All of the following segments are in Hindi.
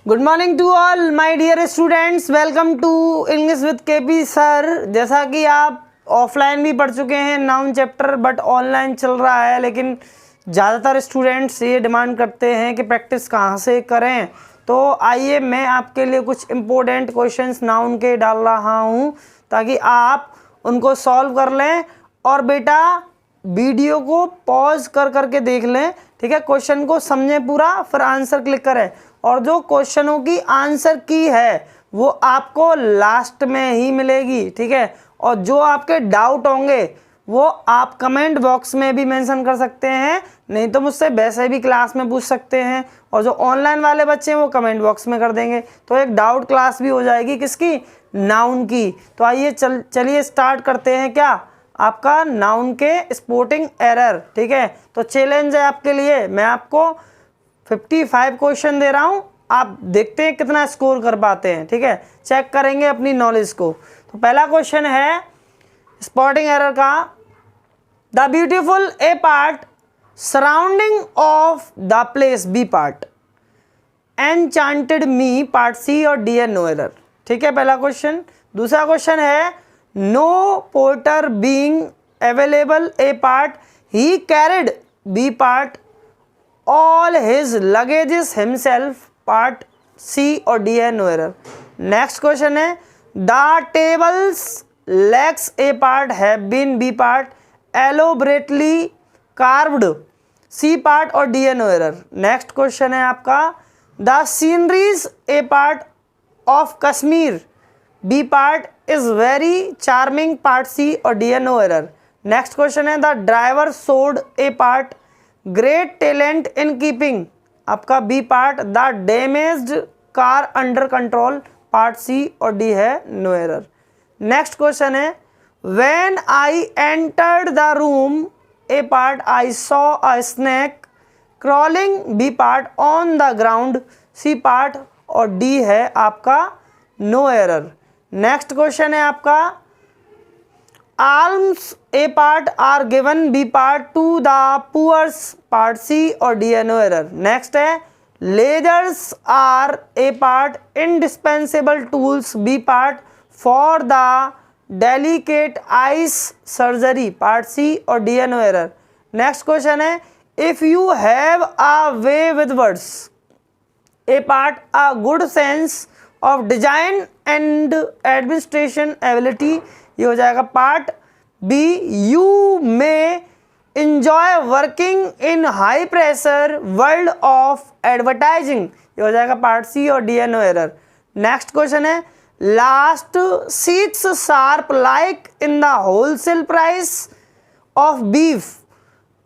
Good morning to all my dear students, welcome to English with KP sir. जैसा कि आप ऑफलाइन भी पढ़ चुके हैं नाउन चैप्टर, बट ऑनलाइन चल रहा है, लेकिन ज़्यादातर स्टूडेंट्स ये डिमांड करते हैं कि प्रैक्टिस कहाँ से करें। तो आइए मैं आपके लिए कुछ इम्पोर्टेंट क्वेश्चंस नाउन के डाल रहा हूँ ताकि आप उनको सॉल्व कर लें। और बेटा वीडियो को पॉज कर करके देख लें, ठीक है। क्वेश्चन को समझें पूरा, फिर आंसर क्लिक करें। और जो क्वेश्चनों की आंसर की है वो आपको लास्ट में ही मिलेगी, ठीक है। और जो आपके डाउट होंगे वो आप कमेंट बॉक्स में भी मेंशन कर सकते हैं, नहीं तो मुझसे वैसे भी क्लास में पूछ सकते हैं। और जो ऑनलाइन वाले बच्चे हैं वो कमेंट बॉक्स में कर देंगे, तो एक डाउट क्लास भी हो जाएगी किसकी, नाउन की। तो आइए चलिए स्टार्ट करते हैं क्या, आपका नाउन के स्पोर्टिंग एरर, ठीक है। तो चैलेंज है आपके लिए, मैं आपको 55 क्वेश्चन दे रहा हूं, आप देखते हैं कितना स्कोर कर पाते हैं, ठीक है। चेक करेंगे अपनी नॉलेज को। तो पहला क्वेश्चन है स्पॉटिंग एरर का, the beautiful A part surrounding of the place B part, enchanted me part C और डी है नो एरर, ठीक है, पहला क्वेश्चन। दूसरा क्वेश्चन है no porter being available A part, he carried B part, all his luggages himself part C और डी है नो एरर। नेक्स्ट क्वेश्चन है the tables legs A part have been B part, elaborately carved C part और डी है नो एरर। नेक्स्ट क्वेश्चन है आपका the sceneries A part of Kashmir B part is very charming part C और डी है नो एरर। नेक्स्ट क्वेश्चन है the driver showed A part great talent in keeping, आपका B part, the damaged car under control part C और डी है नो एरर। नेक्स्ट क्वेश्चन है when I entered the room A part I saw a snake crawling B part on the ground C part और डी है आपका नो एरर। नेक्स्ट क्वेश्चन है आपका alms A part are given B part to the poors part C और डी है नो एरर। नेक्स्ट है lasers are A part indispensable tools B part for the delicate eyes surgery part C और डी है नो एरर। नेक्स्ट क्वेश्चन है if you have a way with words A part a good sense of design and administration ability, ये हो जाएगा part B, you may enjoy working in high pressure world of advertising, ये हो जाएगा पार्ट सी और डी है नो एरर। नेक्स्ट क्वेश्चन है last seats sharp like in the wholesale price of beef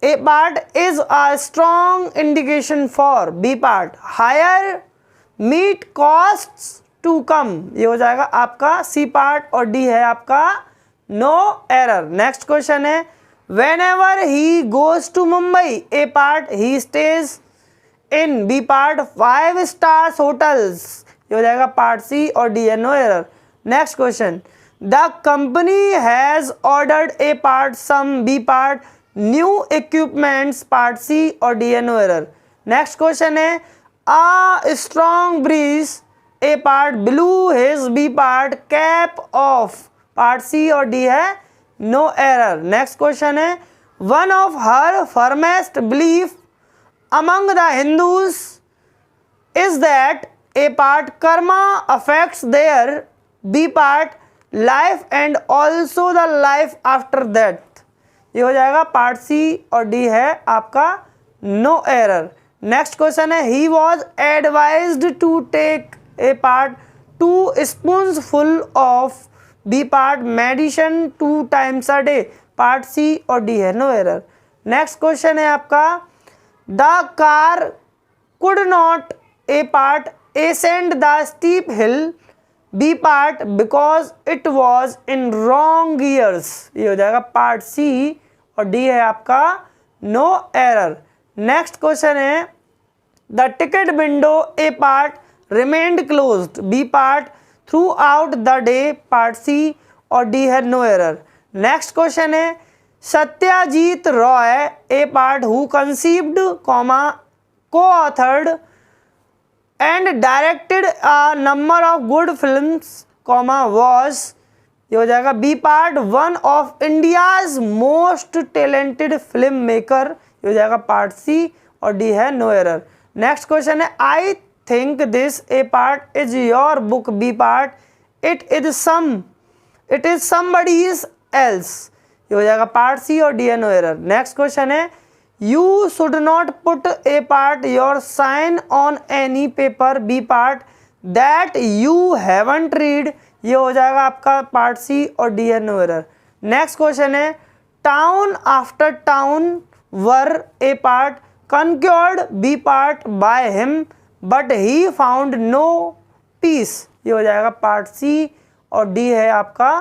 A part is a strong indication for B part higher meat costs to come, ये हो जाएगा आपका सी पार्ट और डी है आपका नो एरर। नेक्स्ट क्वेश्चन है whenever he goes to Mumbai A part he stays in B part 5 stars hotels, ये हो जाएगा पार्ट सी और डी है no error. Next question the company has ordered A part some B part new equipments part C और डी है नो एरर। नेक्स्ट क्वेश्चन है a strong breeze a part blew his b part cap off part C और D है no error। next question है one of her firmest belief among the Hindus is that a part karma affects their b part life and also the life after death, ये हो जाएगा पार्ट सी और डी है आपका नो एरर। नेक्स्ट क्वेश्चन है he was advised to take A part 2 spoons full of B part medicine 2 times a day part C और डी है नो एरर। नेक्स्ट क्वेश्चन है आपका the car could not A part ascend the steep hill B part because it was in wrong gears, ये हो जाएगा पार्ट सी और डी है आपका नो एरर। नेक्स्ट क्वेश्चन है the ticket window A part remained closed B part throughout the day part C और डी है नो एरर। नेक्स्ट क्वेश्चन है Satyajit Ray A part who conceived comma coauthored and directed a number of good films comma was, ये हो जाएगा B part one of India's most talented film maker, ये हो जाएगा पार्ट सी, और डी है नो एरर। नेक्स्ट क्वेश्चन है I think this A part is your book, B part it is somebody's else, ये हो जाएगा पार्ट सी, और डी है नो एरर। नेक्स्ट क्वेश्चन है you should not put A part your sign on any paper, B part that you haven't read, ये हो जाएगा आपका पार्ट सी, और डी है नो एरर। नेक्स्ट क्वेश्चन है town after town were A part conquered, B part by him but he found no peace, ये हो जाएगा पार्ट सी, और डी है आपका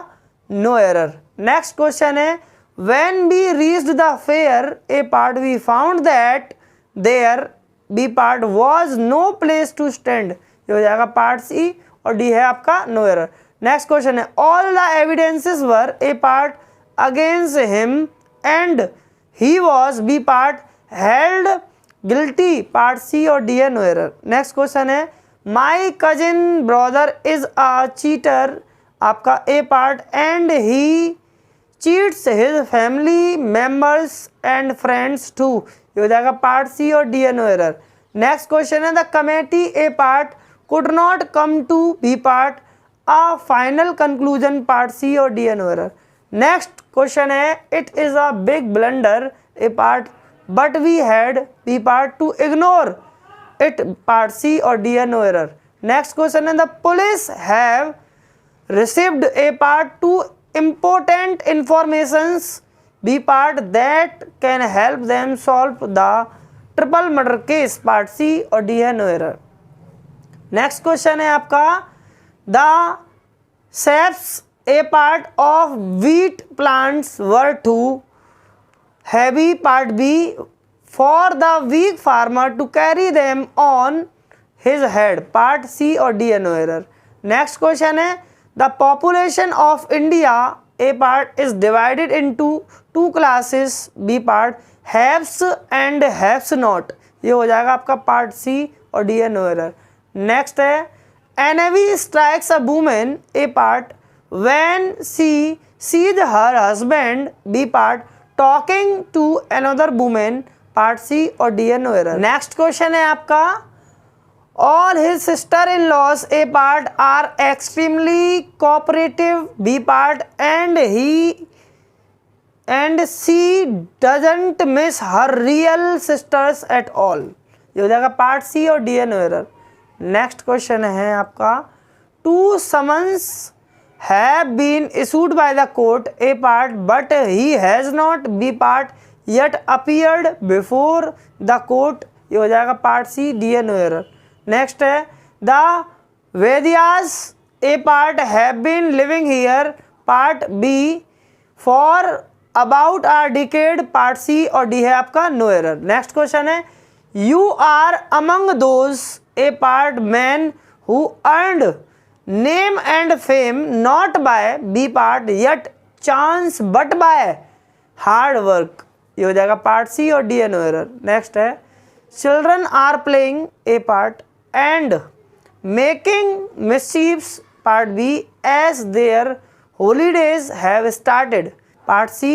नो एरर। नेक्स्ट क्वेश्चन है when we reached the fair a part we found that there, B part was no place to stand, ये हो जाएगा पार्ट सी, और डी है आपका नो एरर। नेक्स्ट क्वेश्चन है all the evidences were a part against him and he was, B part held guilty, part C, और डी है नो एरर। नेक्स्ट क्वेश्चन है my cousin brother is a cheater, आपका A part and he cheats his family members and friends too, ये हो जाएगा पार्ट सी, और डी है नो एरर। नेक्स्ट क्वेश्चन है the committee A part could not come to, B part a final conclusion, part C, और डी है नो एरर। नेक्स्ट क्वेश्चन है it is a big blunder A part but we had, B part to ignore it, part C, और डी है नो एरर। नेक्स्ट क्वेश्चन है the police have received A part two important informations, B part that can help them solve the triple murder case, part C, और डी है नो एरर। नेक्स्ट क्वेश्चन है आपका the saps A part of wheat plants were too heavy, part B for the weak farmer to carry them on his head, part C, और डी है नो एरर। नेक्स्ट क्वेश्चन है the population of India a part is divided into two classes, B part haves and haves not, ये हो जाएगा आपका पार्ट सी, और डी है नो एरर। नेक्स्ट है envy strikes a woman a part when she sees her husband, B part talking to another woman, part C, और डी है नो एरर। नेक्स्ट क्वेश्चन है आपका all his sister-in-laws a part are extremely cooperative, B part and she doesn't miss her real sisters at all, ये हो जाएगा पार्ट सी, और डी है नो एरर। नेक्स्ट क्वेश्चन है आपका two summons have been issued by the court a part but he has not, B part yet appeared before the court, ये हो जाएगा पार्ट सी, डी है नो एरर। नेक्स्ट है the Vedias A part have been living here, part B for about a decade, part C, और डी है आपका नो एरर। नेक्स्ट क्वेश्चन है you are among those A part man who earned name and fame not by, B part yet chance but by hard work, ये हो जाएगा पार्ट सी, और डी है नो एरर। नेक्स्ट है children are playing A part and making mischiefs, part B, as their holidays have started, part C,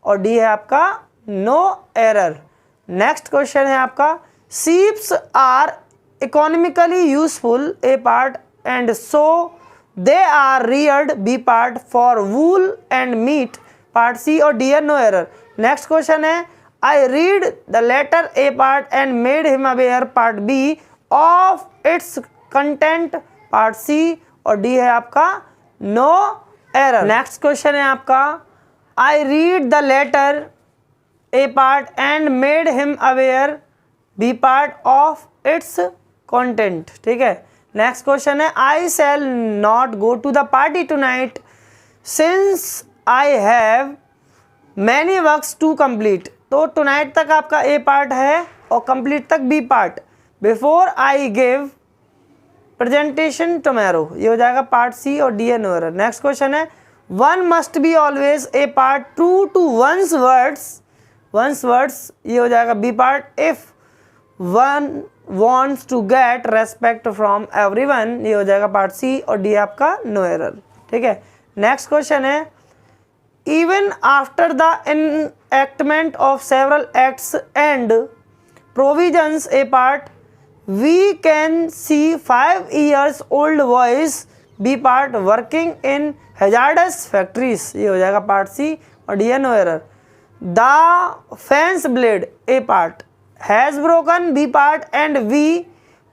और D है आपका no error। नेक्स्ट क्वेश्चन है आपका sheeps are economically useful a part and so they are reared, B part for wool and meat, part C, और D है no error। नेक्स्ट क्वेश्चन है I read the letter A part and made him aware, part B, of its content, part C, और डी है आपका नो एरर। नेक्स्ट क्वेश्चन है आपका I read the letter A part and made him aware, B part of its content, ठीक है। नेक्स्ट क्वेश्चन है I shall not go to the party tonight since I have many works to complete, तो टुनाइट तक आपका ए पार्ट है और कंप्लीट तक B part. Before I give presentation tomorrow, ये हो जाएगा पार्ट सी, और डी है no error. Next question one one must be always A part true to one's words, ये हो जाएगा B part. If one wants to get respect from everyone, ये हो जाएगा पार्ट सी, और डी आपका नो एरर। ठीक है, नेक्स्ट क्वेश्चन है even after the enactment of several acts and provisions a part, we can see 5 years old boys be part working in hazardous factories, ये हो जाएगा पार्ट सी, और D no error. the fence blade a part has broken b part and we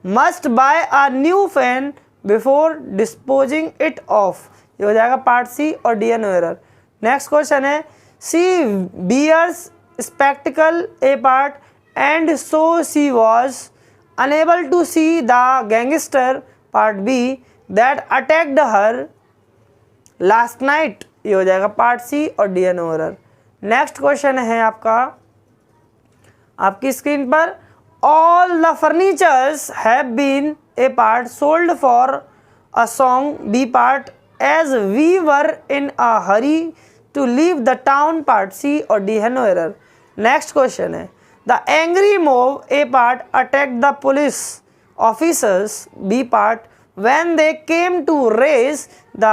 must buy a new fan before disposing it of, ये हो जाएगा पार्ट सी, और D no error. Next question है she bears spectacle A part and so she was unable to see the gangster part B that attacked her last night, ये हो जाएगा पार्ट सी, और D no error. Next question है आपका आपकी स्क्रीन पर all the furnitures have been A part sold for a song B part as we were in a hurry to leave the town part C, और डी है नो एरर। नेक्स्ट क्वेश्चन है the angry mob A part attack the police officers B part when they came to raze the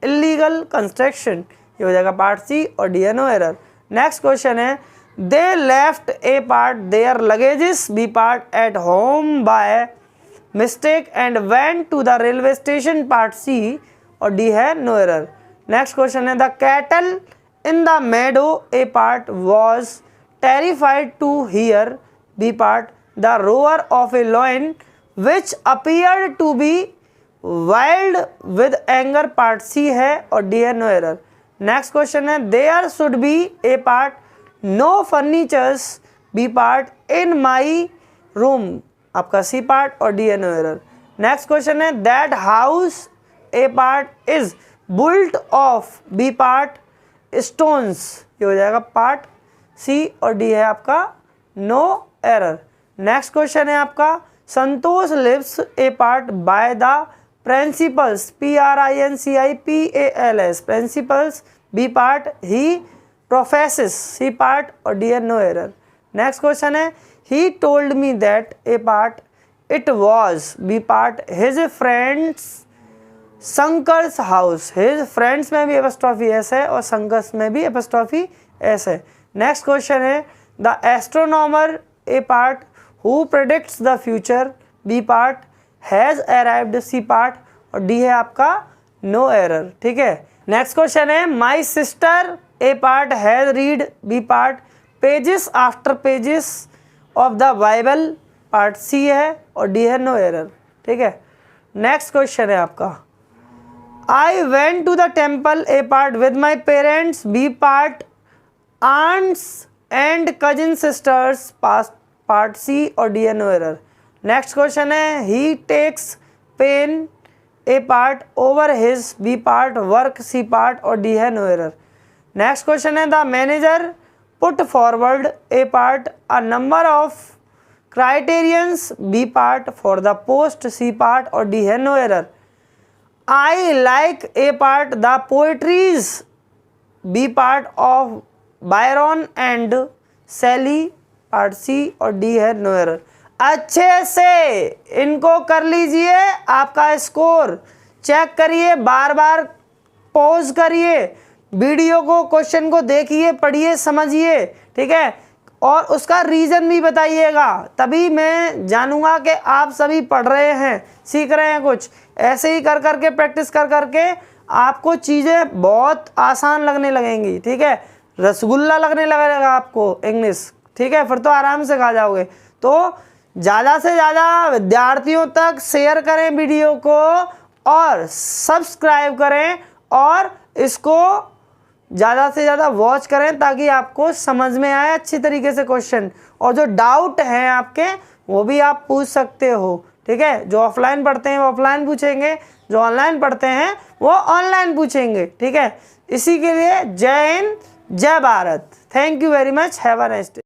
illegal construction, ये हो जाएगा पार्ट सी, और डी है नो एरर। नेक्स्ट क्वेश्चन है they left A part their luggages B part at home by mistake and went to the railway station part C, और डी है नो एरर। नेक्स्ट क्वेश्चन है the cattle in the meadow A part was terrified to hear B part the roar of a lion which appeared to be wild with anger part C है, और डी है नो एरर। नेक्स्ट क्वेश्चन है there should be A part no furnitures B part in my room, आपका सी पार्ट, और डी है नो एरर। नेक्स्ट क्वेश्चन है that house A part is built of B part stones, ये हो जाएगा पार्ट सी, और डी है आपका नो एरर। नेक्स्ट क्वेश्चन है आपका Santosh lives A part by the principals PRINCIPALS principals B part he professes C part, और डी है नो एरर। नेक्स्ट क्वेश्चन है he told me that A part it was B part his friends Shankar's house, his friends में भी एपस्ट्रॉफी एस है और शंकर्स में भी एपस्ट्रॉफी एस है। नेक्स्ट क्वेश्चन है the astronomer A part who predicts the future B part has arrived C part, और डी है आपका नो एरर। ठीक है, नेक्स्ट क्वेश्चन है my sister A part has read B part pages after pages of the Bible part C है, और डी है नो एरर। ठीक है, नेक्स्ट क्वेश्चन है आपका I went to the temple a part with my parents B part aunts and cousin sisters part C, और D no error। Next question है he takes pain a part over his B part work C part, और D है no error। नेक्स्ट क्वेश्चन है the manager put forward a part a number of criterions B part for the post C part, और D है no error। I like a part the poetries B part of Byron and Shelley part C, और डी है नो एरर। अच्छे से इनको कर लीजिए, आपका स्कोर चेक करिए, बार बार पॉज करिए, वीडियो को क्वेश्चन को देखिए, पढ़िए, समझिए, ठीक है, और उसका रीज़न भी बताइएगा, तभी मैं जानूंगा कि आप सभी पढ़ रहे हैं, सीख रहे हैं कुछ। ऐसे ही कर करके प्रैक्टिस कर करके आपको चीज़ें बहुत आसान लगने लगेंगी, ठीक है, रसगुल्ला लगने लगेगा आपको इंग्लिश, ठीक है, फिर तो आराम से खा जाओगे। तो ज़्यादा से ज़्यादा विद्यार्थियों तक शेयर करें वीडियो को और सब्सक्राइब करें और इसको ज़्यादा से ज़्यादा वॉच करें ताकि आपको समझ में आए अच्छी तरीके से क्वेश्चन, और जो डाउट हैं आपके वो भी आप पूछ सकते हो, ठीक है। जो ऑफलाइन पढ़ते हैं वो ऑफलाइन पूछेंगे, जो ऑनलाइन पढ़ते हैं वो ऑनलाइन पूछेंगे, ठीक है। इसी के लिए जय हिंद, जय Bharat. Thank you very much, have a nice day.